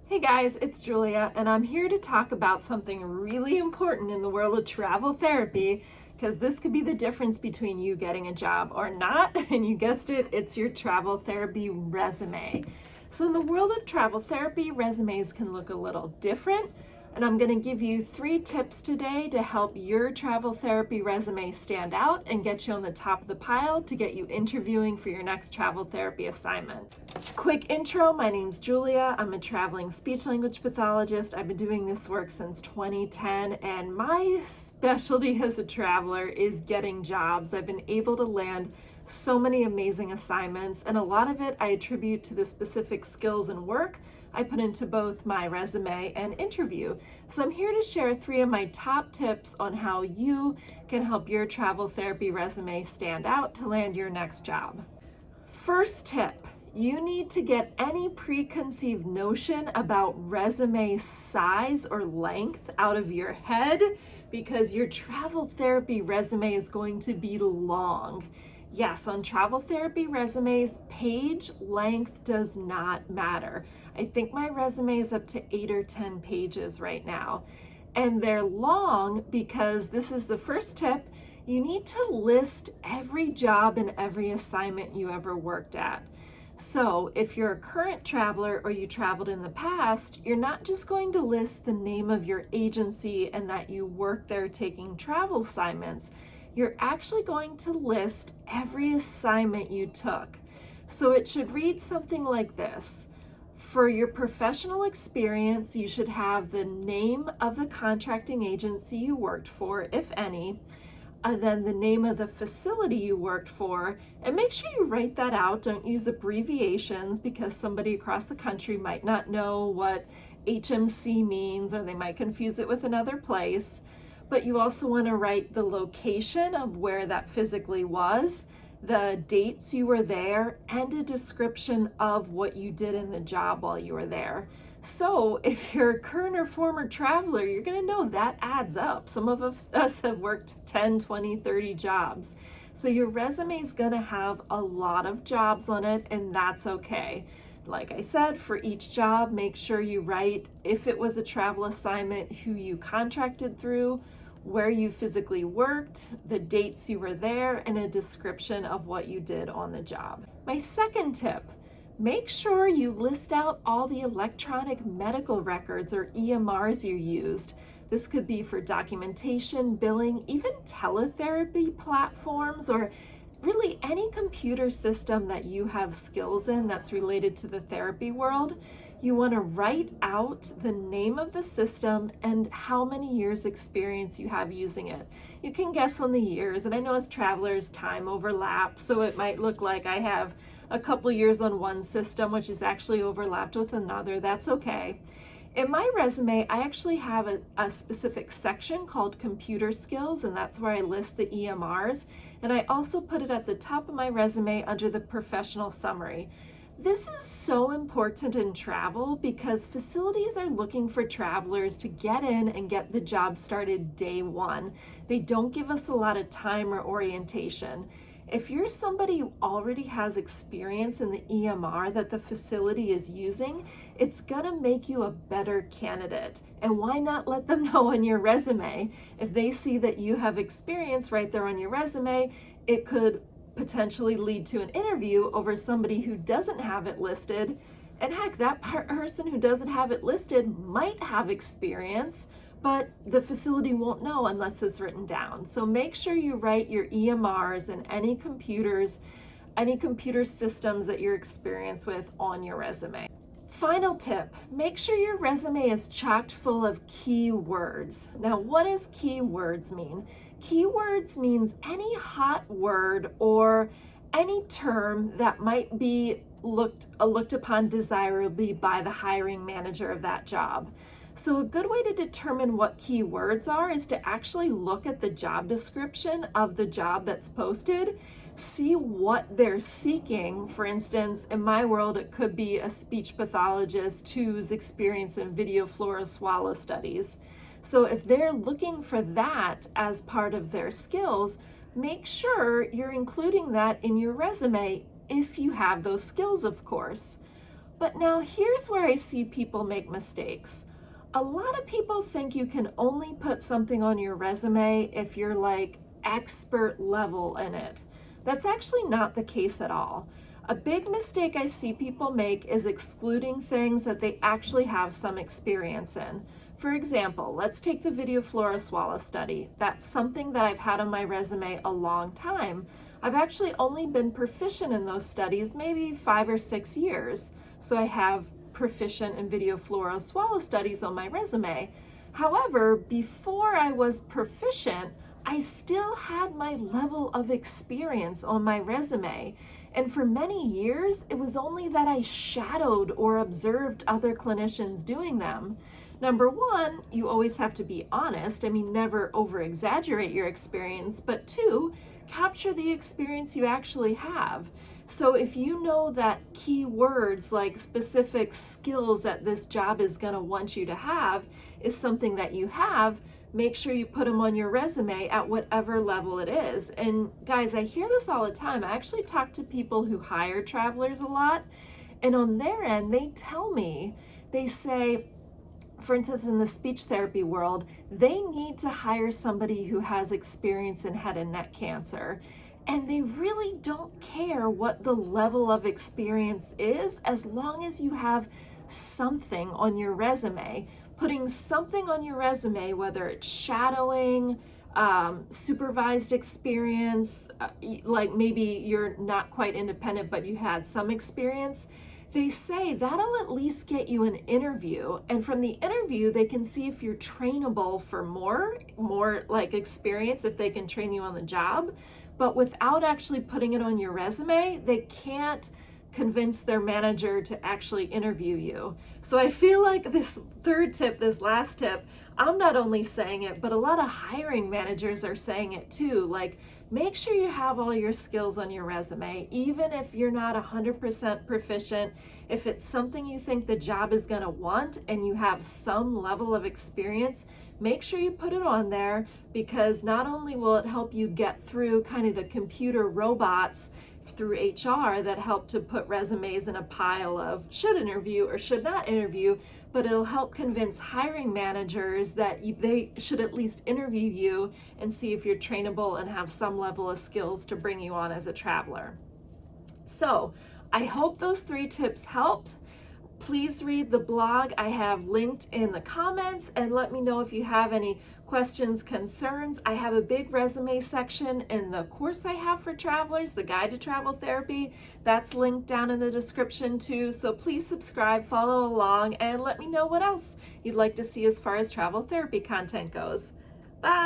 Hey guys, it's Julia, and I'm here to talk about something really important in the world of travel therapy, because this could be the difference between you getting a job or not, and you guessed it, it's your travel therapy resume. So in the world of travel therapy, resumes can look a little different, and I'm going to give you 3 tips today to help your travel therapy resume stand out and get you on the top of the pile to get you interviewing for your next travel therapy assignment. Quick intro, my name's Julia. I'm a traveling speech language pathologist. I've been doing this work since 2010, and my specialty as a traveler is getting jobs. I've been able to land so many amazing assignments, and a lot of it I attribute to the specific skills and work I put into both my resume and interview. So I'm here to share 3 of my top tips on how you can help your travel therapy resume stand out to land your next job. First tip, you need to get any preconceived notion about resume size or length out of your head, because your travel therapy resume is going to be long. Yes, on travel therapy resumes, page length does not matter. I think my resume is up to 8 or 10 pages right now. And they're long because this is the first tip. You need to list every job and every assignment you ever worked at. So if you're a current traveler or you traveled in the past, you're not just going to list the name of your agency and that you work there taking travel assignments. You're actually going to list every assignment you took. So it should read something like this. For your professional experience, you should have the name of the contracting agency you worked for, if any, and then the name of the facility you worked for, and make sure you write that out. Don't use abbreviations, because somebody across the country might not know what HMC means, or they might confuse it with another place. But you also want to write the location of where that physically was, the dates you were there, and a description of what you did in the job while you were there. So if you're a current or former traveler, you're going to know that adds up. Some of us have worked 10, 20, 30 jobs. So your resume is going to have a lot of jobs on it, and that's okay. Like I said, for each job, make sure you write, if it was a travel assignment, who you contracted through, where you physically worked, the dates you were there, and a description of what you did on the job. My second tip, make sure you list out all the electronic medical records or EMRs you used. This could be for documentation, billing, even teletherapy platforms, or really any computer system that you have skills in that's related to the therapy world. You want to write out the name of the system and how many years experience you have using it. You can guess on the years, and I know as travelers time overlaps, so it might look like I have a couple years on one system which is actually overlapped with another. That's okay. In my resume, I actually have a specific section called computer skills, and that's where I list the EMRs, and I also put it at the top of my resume under the professional summary. This is so important in travel because facilities are looking for travelers to get in and get the job started day one. They don't give us a lot of time or orientation. If you're somebody who already has experience in the EMR that the facility is using, it's gonna make you a better candidate. And why not let them know on your resume? If they see that you have experience right there on your resume, it could potentially lead to an interview over somebody who doesn't have it listed. And heck, that person who doesn't have it listed might have experience, but the facility won't know unless it's written down. So make sure you write your EMRs and any computer systems that you're experienced with on your resume. Final tip, make sure your resume is chocked full of keywords. Now, what does keywords mean? Keywords means any hot word or any term that might be looked upon desirably by the hiring manager of that job. So a good way to determine what keywords are is to actually look at the job description of the job that's posted, see what they're seeking. For instance, in my world, it could be a speech pathologist who's experienced in video flora swallow studies. So if they're looking for that as part of their skills, make sure you're including that in your resume if you have those skills, of course. But now here's where I see people make mistakes. A lot of people think you can only put something on your resume if you're like expert level in it. That's actually not the case at all. A big mistake I see people make is excluding things that they actually have some experience in. For example, let's take the video flora swallow study. That's something that I've had on my resume a long time. I've actually only been proficient in those studies maybe 5 or 6 years. So I have proficient in video flora swallow studies on my resume. However, before I was proficient, I still had my level of experience on my resume. And for many years, it was only that I shadowed or observed other clinicians doing them. Number one, you always have to be honest. I mean, never over-exaggerate your experience, but two, capture the experience you actually have. So if you know that key words like specific skills that this job is going to want you to have is something that you have, make sure you put them on your resume at whatever level it is. And guys, I hear this all the time. I actually talk to people who hire travelers a lot, and on their end, they tell me, they say, for instance, in the speech therapy world, they need to hire somebody who has experience in head and neck cancer. And they really don't care what the level of experience is, as long as you have something on your resume. Putting something on your resume, whether it's shadowing, supervised experience, like maybe you're not quite independent, but you had some experience, they say that'll at least get you an interview. And from the interview, they can see if you're trainable for more like experience, if they can train you on the job. But without actually putting it on your resume, they can't convince their manager to actually interview you. So I feel like this third tip, this last tip, I'm not only saying it, but a lot of hiring managers are saying it too. Like, make sure you have all your skills on your resume, even if you're not 100% proficient. If it's something you think the job is going to want and you have some level of experience, make sure you put it on there, because not only will it help you get through kind of the computer robots through HR that help to put resumes in a pile of should interview or should not interview, but it'll help convince hiring managers that they should at least interview you and see if you're trainable and have some level of skills to bring you on as a traveler. So I hope those 3 tips helped. Please read the blog I have linked in the comments, and let me know if you have any questions, concerns. I have a big resume section in the course I have for travelers, the Guide to Travel Therapy. That's linked down in the description too. So please subscribe, follow along, and let me know what else you'd like to see as far as travel therapy content goes. Bye.